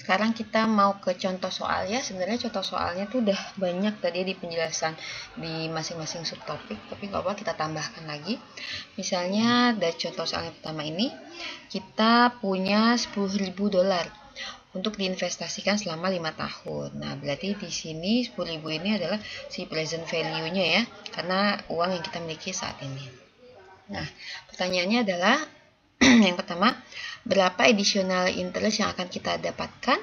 sekarang kita mau ke contoh soal ya. Sebenarnya contoh soalnya tuh udah banyak tadi di penjelasan di masing-masing subtopik, tapi nggak apa, kita tambahkan lagi. Misalnya dari contoh soal yang pertama ini, kita punya $10.000 untuk diinvestasikan selama 5 tahun. Nah, berarti di sini 10.000 ini adalah si present value-nya ya, karena uang yang kita miliki saat ini. Nah, pertanyaannya adalah yang pertama, berapa additional interest yang akan kita dapatkan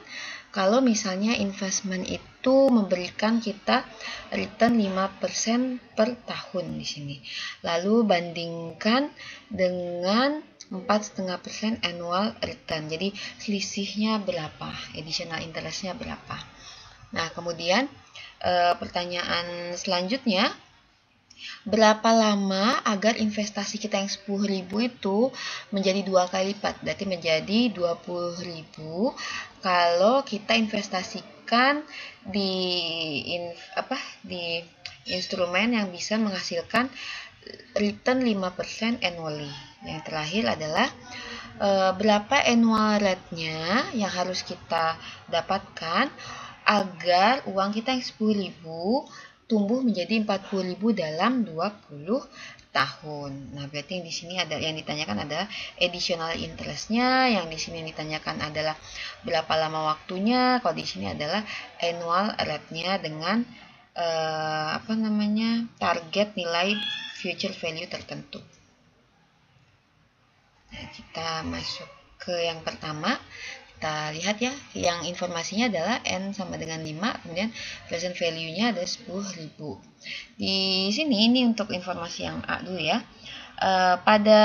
kalau misalnya investment itu memberikan kita return 5% per tahun di sini. Lalu bandingkan dengan 4,5% annual return. Jadi selisihnya berapa? Additional interestnya berapa? Nah, kemudian pertanyaan selanjutnya, berapa lama agar investasi kita yang 10.000 itu menjadi 2 kali lipat, berarti menjadi 20.000 kalau kita investasikan di instrumen yang bisa menghasilkan return 5% annually. Yang terakhir adalah berapa annual rate-nya yang harus kita dapatkan agar uang kita yang 10.000 tumbuh menjadi 40.000 dalam 20 tahun. Nah, berarti yang di sini ada yang ditanyakan adalah additional interest-nya, yang di sini yang ditanyakan adalah berapa lama waktunya, kalau di sini adalah annual rate-nya dengan target nilai future value tertentu. Nah, kita masuk ke yang pertama. Kita lihat ya, yang informasinya adalah N sama dengan 5, kemudian present value-nya ada 10.000. Di sini, ini untuk informasi yang A dulu ya. Pada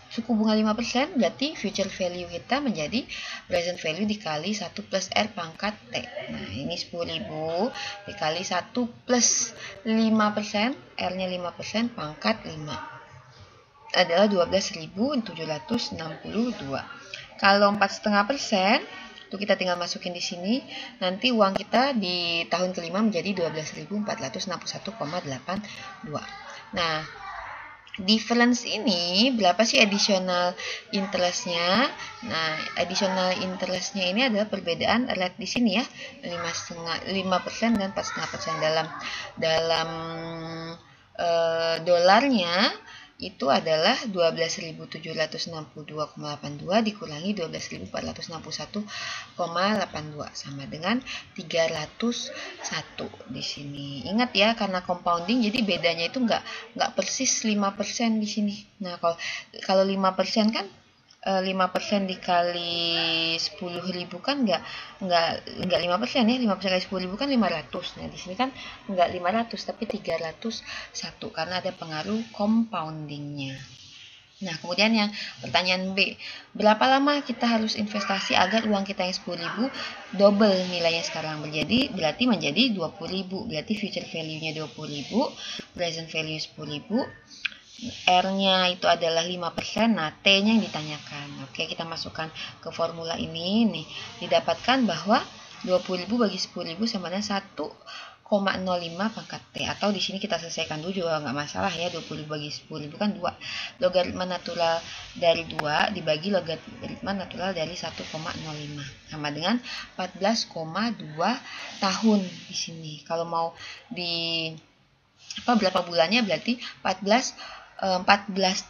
suku bunga 5%, berarti future value kita menjadi present value dikali 1 plus R pangkat T. Nah, ini 10.000 dikali 1 plus 5%, R-nya 5%, pangkat 5. Adalah 12.762. Kalau 4,5%, itu kita tinggal masukin di sini. Nanti uang kita di tahun kelima menjadi 12.461,82. Nah, difference ini berapa sih additional interest-nya? Nah, additional interest-nya ini adalah perbedaan rate di sini ya, 5% dan 4,5%. Dalam dolarnya itu adalah 12.762,82 dikurangi 12.461,82 sama dengan 301 di sini. Ingat ya, karena compounding jadi bedanya itu nggak persis 5% di sini. Nah, kalau 5% kan 5% dikali 10.000 kan nggak 5% ya, 5% kali 10.000 kan 500. Nah, di sini kan nggak 500 tapi 301 karena ada pengaruh compoundingnya. Nah, kemudian yang pertanyaan B, berapa lama kita harus investasi agar uang kita yang 10.000 double nilainya sekarang berarti menjadi 20.000, berarti future value-nya 20.000, present value 10.000, R-nya itu adalah 5%, nah T-nya yang ditanyakan. Oke, kita masukkan ke formula ini nih. Didapatkan bahwa 20.000 bagi 10.000 sama dengan 1,05 pangkat T. Atau di sini kita selesaikan dulu juga nggak masalah ya. 20.000 bagi 10.000 kan 2. Logaritma natural dari 2 dibagi logaritma natural dari 1,05 sama dengan 14,2 tahun di sini. Kalau mau di berapa bulannya, berarti 14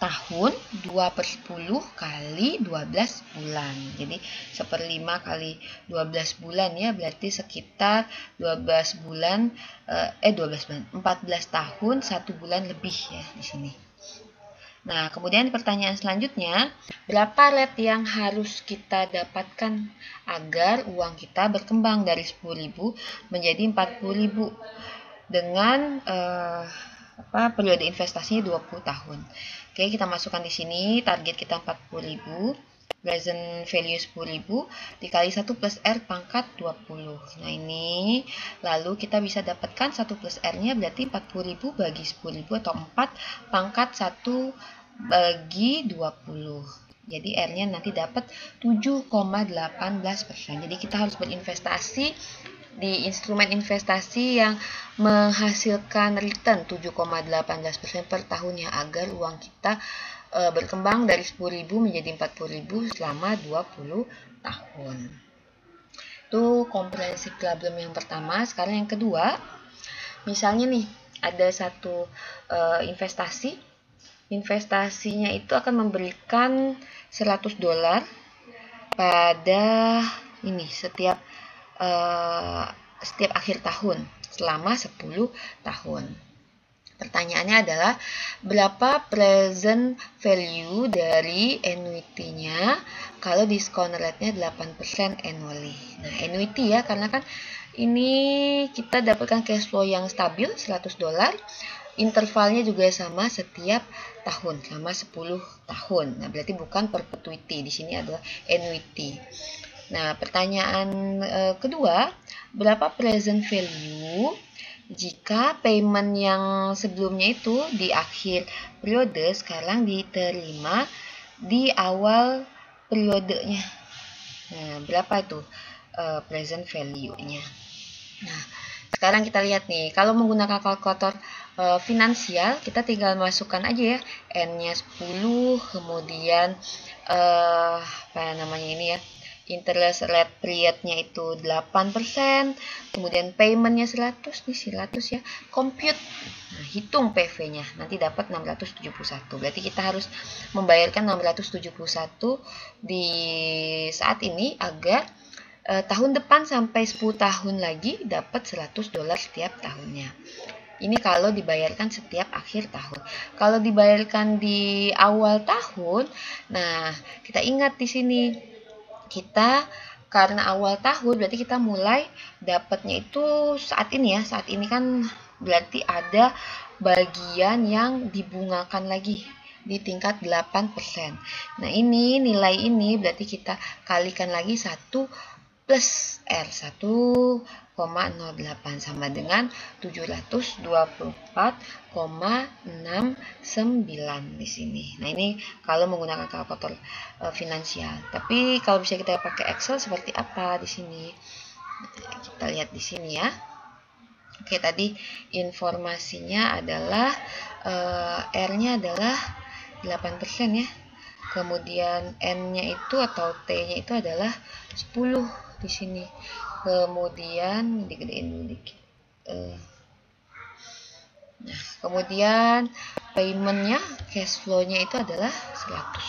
tahun 2 per 10 kali 12 bulan. Jadi 1/5 kali 12 bulan ya, berarti sekitar 14 tahun 1 bulan lebih ya di sini. Nah, kemudian pertanyaan selanjutnya, berapa rate yang harus kita dapatkan agar uang kita berkembang dari 10.000 menjadi 40.000 dengan periode investasinya 20 tahun. Oke, kita masukkan di sini target kita 40.000, present value 10.000 dikali 1 plus R pangkat 20. Nah, ini lalu kita bisa dapatkan 1 plus R-nya berarti 40.000 bagi 10.000 atau 4 pangkat 1 bagi 20. Jadi R-nya nanti dapat 7,18%. Jadi kita harus berinvestasi di instrumen investasi yang menghasilkan return 7,18% per tahunnya agar uang kita berkembang dari 10.000 menjadi 40.000 selama 20 tahun. Itu comprehensive problem yang pertama. Sekarang yang kedua, misalnya nih ada satu investasi. Investasinya itu akan memberikan $100 pada ini setiap akhir tahun selama 10 tahun. Pertanyaannya adalah berapa present value dari annuity-nya kalau diskon rate-nya 8% annually. Nah, annuity ya, karena kan ini kita dapatkan cash flow yang stabil $100. Intervalnya juga sama setiap tahun, selama 10 tahun. Nah, berarti bukan perpetuity, di sini adalah annuity. Nah, pertanyaan kedua, berapa present value jika payment yang sebelumnya itu di akhir periode sekarang diterima di awal periodenya. Nah, berapa itu present value-nya? Nah, sekarang kita lihat nih, kalau menggunakan kalkulator finansial, kita tinggal masukkan aja ya, N-nya 10, kemudian apa namanya ini ya, interest rate period-nya itu 8%, kemudian payment-nya 100 nih, 100 ya, compute. Nah, hitung PV-nya, nanti dapat 671. Berarti kita harus membayarkan 671 di saat ini agar tahun depan sampai 10 tahun lagi dapat $100 setiap tahunnya. Ini kalau dibayarkan setiap akhir tahun. Kalau dibayarkan di awal tahun, nah kita ingat di sini kita karena awal tahun berarti kita mulai dapatnya itu saat ini ya. Saat ini kan berarti ada bagian yang dibungakan lagi di tingkat 8%. Nah, ini nilai ini berarti kita kalikan lagi 1 plus R 1,08 sama dengan 724,69 di sini. Nah, ini kalau menggunakan kalkulator finansial. Tapi kalau bisa kita pakai Excel seperti apa di sini? Kita lihat di sini ya. Oke, tadi informasinya adalah R-nya adalah 8% ya. Kemudian N-nya itu atau T-nya itu adalah 10 di sini. Kemudian digedein dulu dikit. Nah, kemudian payment-nya, cash flow-nya itu adalah 100.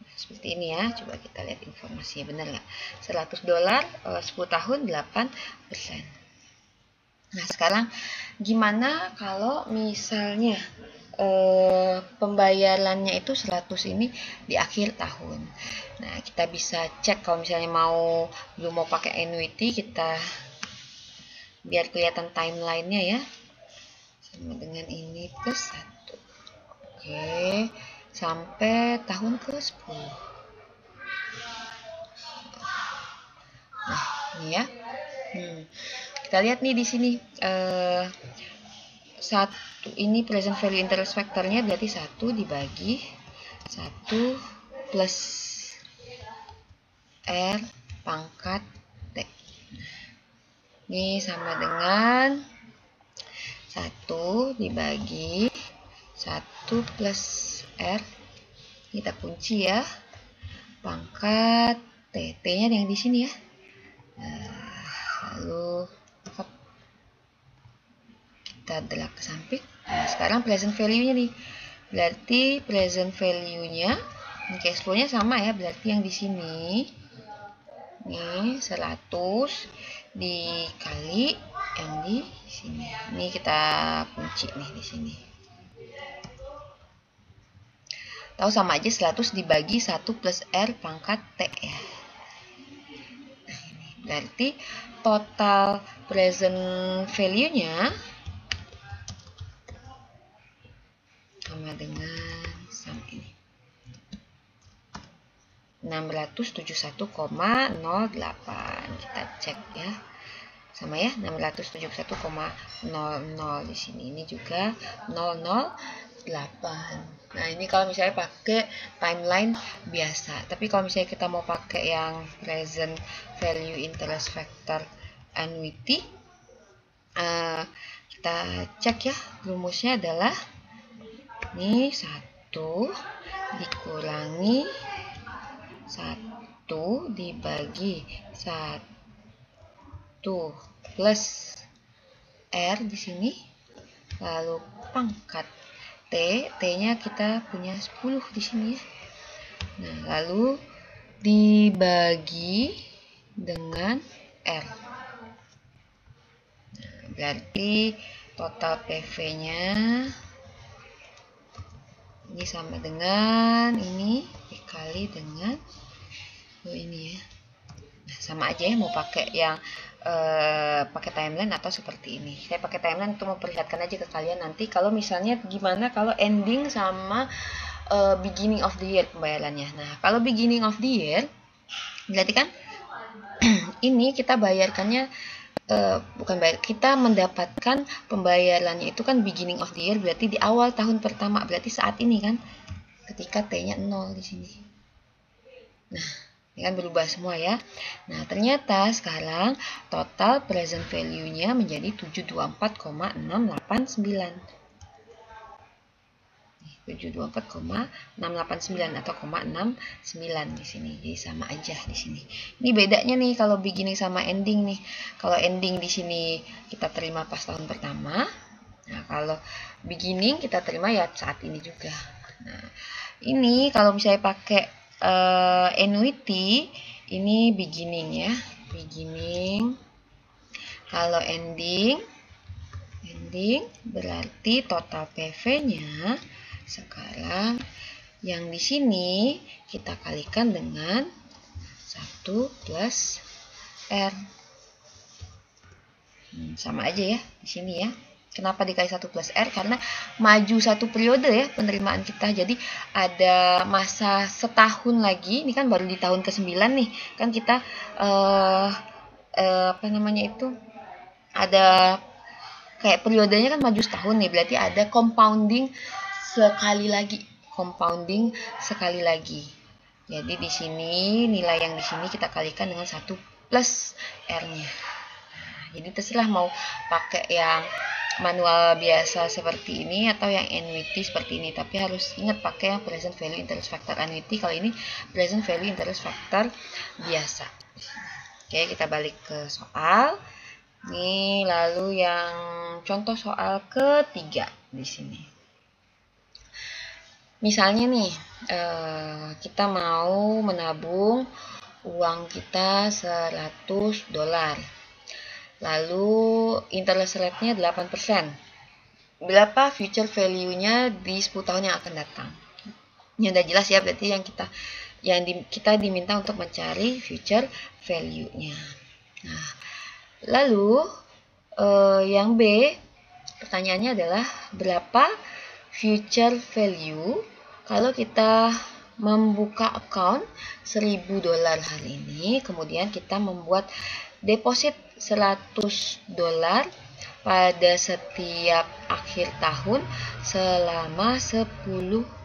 Nah, seperti ini ya. Coba kita lihat informasinya benar nggak? $100 10 tahun 8%. Nah, sekarang gimana kalau misalnya pembayarannya itu 100 ini di akhir tahun. Nah, kita bisa cek kalau misalnya belum mau pakai annuity, kita biar kelihatan timeline-nya ya. Sama dengan ini plus 1. Oke, sampai tahun ke-10. Nah, ini ya. Kita lihat nih di sini satu ini present value interest factor-nya berarti 1 dibagi 1 plus R pangkat T. Ini sama dengan 1 dibagi 1 plus R, kita kunci ya, pangkat T. T-nya yang di sini ya. Lalu kita drag ke samping. Nah, sekarang present value-nya nih. Berarti present value-nya, cash flow-nya sama ya. Berarti yang di sini, nih 100 dikali yang di sini. Ini kita kunci nih di sini. Tahu sama aja 100 dibagi 1 plus R pangkat T ya. Nah, ini berarti total present value-nya sama dengan ini 671,08. Kita cek ya, sama ya, 671,00 di sini. Ini juga 008. Nah, ini kalau misalnya pakai timeline biasa. Tapi kalau misalnya kita mau pakai yang present value interest factor annuity, kita cek ya, rumusnya adalah ini 1 dikurangi 1 dibagi 1 plus R di sini, lalu pangkat T-nya kita punya 10 di sini ya. Nah, lalu dibagi dengan R. Nah, berarti total PV-nya ini sama dengan ini dikali dengan ini ya. Nah, sama aja ya, mau pakai yang pakai timeline atau seperti ini. Saya pakai timeline untuk memperlihatkan aja ke kalian nanti kalau misalnya gimana kalau ending sama beginning of the year pembayarannya. Nah, kalau beginning of the year berarti kan ini kita bayarkannya bukan bayar, kita mendapatkan pembayarannya itu kan beginning of the year, berarti di awal tahun pertama, berarti saat ini kan ketika T-nya 0 di sini. Nah, ini kan berubah semua ya. Nah, ternyata sekarang total present value-nya menjadi 724,689. 724,689 atau 0,69 di sini. Jadi sama aja di sini. Ini bedanya nih kalau beginning sama ending nih. Kalau ending di sini kita terima pas tahun pertama. Nah, kalau beginning kita terima ya saat ini juga. Nah, ini kalau misalnya pakai annuity, ini beginning ya. Beginning. Kalau ending berarti total PV-nya sekarang yang di sini kita kalikan dengan 1 plus R. Sama aja ya di sini ya. Kenapa dikali 1 plus R? Karena maju satu periode ya penerimaan kita. Jadi ada masa setahun lagi. Ini kan baru di tahun ke-9 nih. Kan kita apa namanya itu? Ada kayak periodenya kan maju setahun nih. Berarti ada compounding sekali lagi. Compounding sekali lagi. Jadi di sini nilai yang di sini kita kalikan dengan 1 plus R-nya. Jadi terserah mau pakai yang manual biasa seperti ini atau yang annuity seperti ini, tapi harus ingat pakai yang present value interest factor annuity. Kalau ini present value interest factor biasa. Oke, kita balik ke soal. Ini lalu yang contoh soal ketiga di sini. Misalnya nih, kita mau menabung uang kita $100. Lalu interest rate-nya 8%. Berapa future value-nya di 10 tahun yang akan datang? Ini udah jelas ya, berarti kita diminta untuk mencari future value-nya. Nah, lalu yang B, pertanyaannya adalah berapa future value kalau kita membuka account $1.000 hari ini, kemudian kita membuat deposit $100 pada setiap akhir tahun selama 10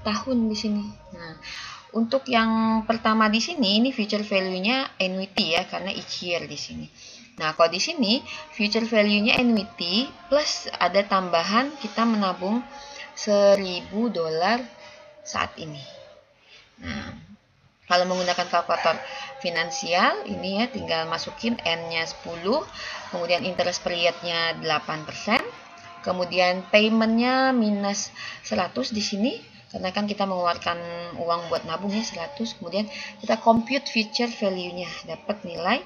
tahun di sini. Nah, untuk yang pertama di sini ini future value-nya annuity ya, karena each year di sini. Nah, kalau di sini future value-nya annuity plus ada tambahan kita menabung $1.000 saat ini. Nah, kalau menggunakan kalkulator finansial, ini ya tinggal masukin N-nya 10, kemudian interest period-nya 8%, kemudian payment-nya minus 100 di sini, karena kan kita mengeluarkan uang buat nabung ya 100, kemudian kita compute future value-nya, dapat nilai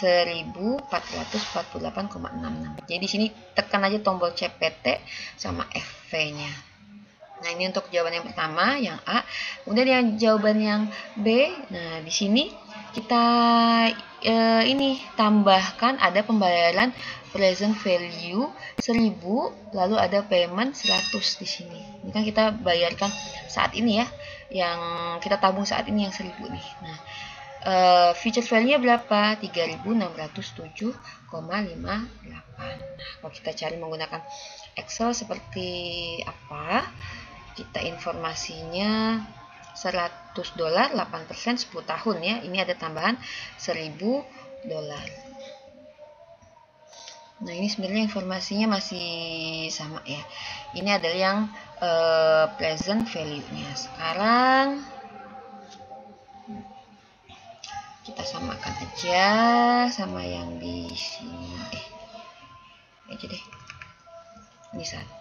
1.448,66. Jadi di sini tekan aja tombol CPT sama FV-nya. Nah, ini untuk jawaban yang pertama, yang A. Kemudian yang jawaban yang B, nah di sini kita ini tambahkan ada pembayaran present value 1.000, lalu ada payment 100 di sini. Ini kan kita bayarkan saat ini ya, yang kita tabung saat ini yang 1.000 nih. Nah, future value-nya berapa? 3.607,58. Nah, kalau kita cari menggunakan Excel seperti apa? Kita informasinya $100, 8%, 10 tahun ya. Ini ada tambahan $1.000. Nah, ini sebenarnya informasinya masih sama ya. Ini adalah yang present value-nya. Sekarang Kita samakan aja sama yang di sini. Aja deh. Ini 1,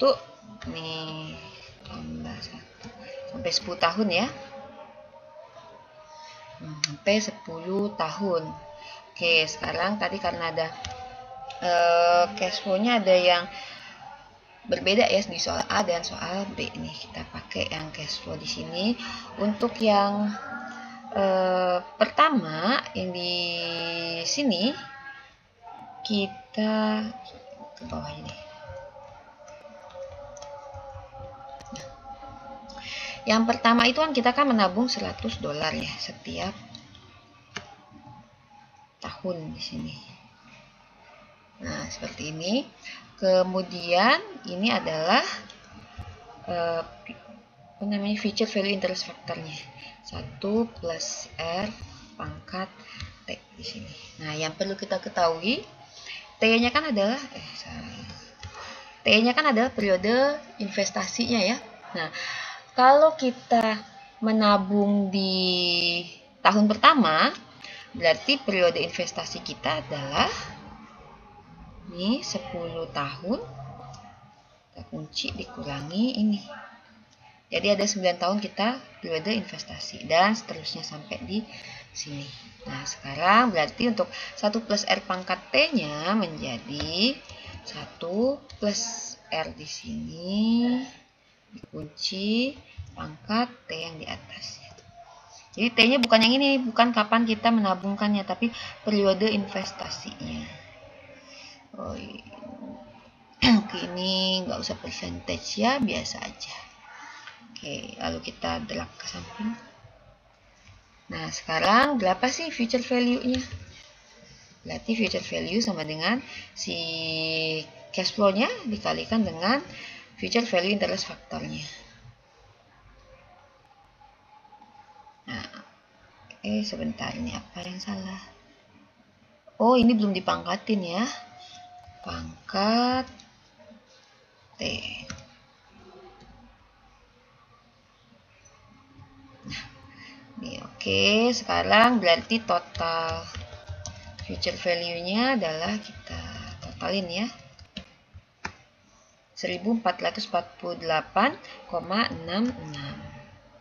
nih tambah 1 sampai 10 tahun ya. Sampai 10 tahun. Oke, sekarang tadi karena ada cash flow-nya ada yang berbeda ya di soal A dan soal B. Nih kita pakai yang cash flow di sini. Untuk yang pertama yang di sini kita ke bawah ini. Yang pertama itu kan kita kan menabung $100 ya setiap tahun di sini. Nah, seperti ini. Kemudian ini adalah future value interest factor-nya. 1 plus R pangkat T di sini. Nah, yang perlu kita ketahui T-nya kan adalah T-nya kan adalah periode investasinya ya. Nah, kalau kita menabung di tahun pertama, berarti periode investasi kita adalah ini 10 tahun, kita kunci dikurangi ini. Jadi ada 9 tahun kita periode investasi dan seterusnya sampai di sini. Nah, sekarang berarti untuk 1 plus R pangkat T-nya menjadi 1 plus R di sini dikunci pangkat T yang di atas. Jadi T-nya bukan yang ini, bukan kapan kita menabungkannya, tapi periode investasinya. Oke, ini nggak usah percentage ya, biasa aja. Oke, lalu kita drag ke samping. Nah, sekarang berapa sih future value-nya? Berarti future value sama dengan si cash flow-nya dikalikan dengan future value interest factor-nya. Nah, sebentar, ini apa yang salah? Oh, ini belum dipangkatin ya. Pangkat T. Nah, ini oke. Sekarang berarti total future value-nya adalah kita totalin ya. 1448,66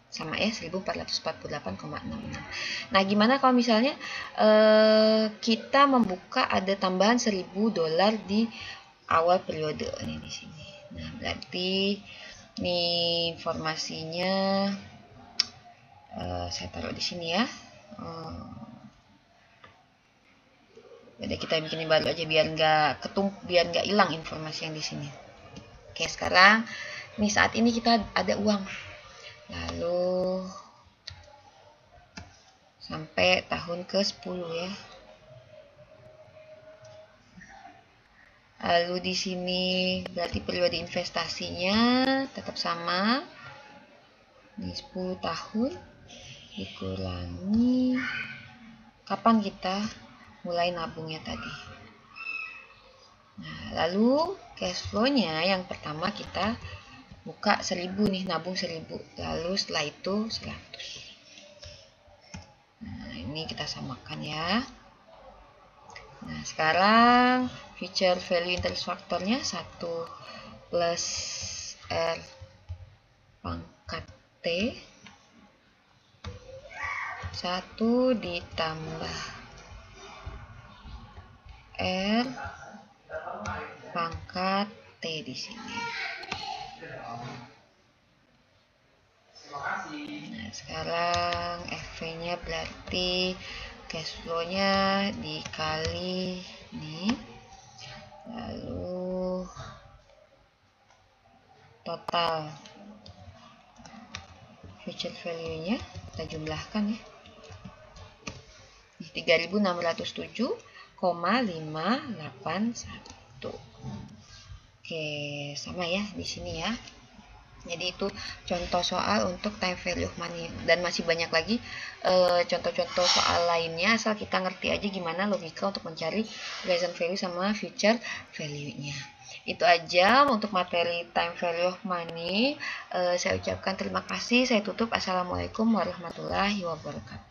sama ya 1448,66. Nah, gimana kalau misalnya kita membuka ada tambahan $1000 di awal periode ini di sini. Nah, berarti ini informasinya saya taruh di sini ya. Jadi kita bikin baru aja biar nggak hilang informasi yang di sini. Oke, sekarang ini saat ini kita ada uang. Lalu sampai tahun ke-10 ya. Lalu di sini berarti periode investasinya tetap sama. Ini 10 tahun dikurangi kapan kita mulai nabungnya tadi. Nah, lalu cash flow-nya yang pertama kita buka 1000 nih, nabung 1000. Lalu setelah itu 100. Nah, ini kita samakan ya. Nah, sekarang future value interest factor-nya 1 plus R pangkat T 1 ditambah R pangkat T di sini. Nah, sekarang FV-nya berarti cash flow-nya dikali ini. Lalu total future value-nya kita jumlahkan ya. 3607,581. Oke, sama ya di sini ya. Jadi itu contoh soal untuk time value of money, dan masih banyak lagi contoh-contoh soal lainnya, asal kita ngerti aja gimana logika untuk mencari present value sama future value-nya. Itu aja untuk materi time value of money. Saya ucapkan terima kasih. Saya tutup. Assalamualaikum warahmatullahi wabarakatuh.